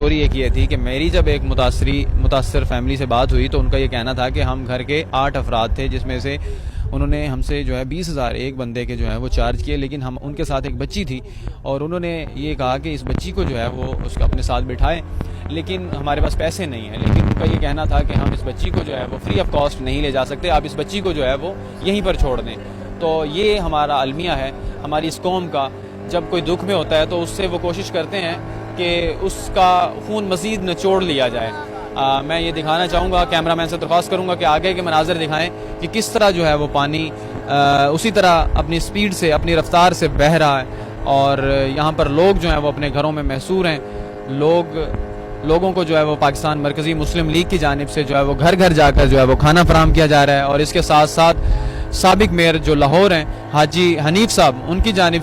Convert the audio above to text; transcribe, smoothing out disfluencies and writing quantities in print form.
Story एक ये थी कि मेरी जब एक मुतासर फैमिली से बात हुई तो उनका ये कहना था कि हम घर के 8 अफराद थे, जिसमें से उन्होंने हमसे जो है 20,000 एक बंदे के जो है वो चार्ज किए, लेकिन हम उनके साथ एक बच्ची थी और उन्होंने ये कहा कि इस बच्ची को जो है वो उसका अपने साथ बिठाएं, लेकिन हमारे पास पैसे नहीं हैं। लेकिन उनका ये कहना था कि हम इस बच्ची को जो है वो फ्री ऑफ कॉस्ट नहीं ले जा सकते, आप इस बच्ची को जो है वो यहीं पर छोड़ दें। तो ये हमारा अलमिया है हमारी इस कौम का, जब कोई दुख में होता है तो उससे वो कोशिश करते हैं कि उसका खून मज़ीद निचोड़ लिया जाए। मैं ये दिखाना चाहूँगा, कैमरामैन से दरख्वास्त करूँगा कि आगे के मनाज़र दिखाएं कि किस तरह जो है वो पानी उसी तरह अपनी स्पीड से, अपनी रफ्तार से बह रहा है और यहाँ पर लोग जो हैं वो अपने घरों में महसूर हैं। लोगों को जो है वो पाकिस्तान मरकज़ी मुस्लिम लीग की जानिब से जो है वो घर घर जाकर जो है वो खाना फराहम किया जा रहा है और इसके साथ साथ साबिक मेयर जो लाहौर हैं हाजी हनीफ साहब, उनकी जानिब से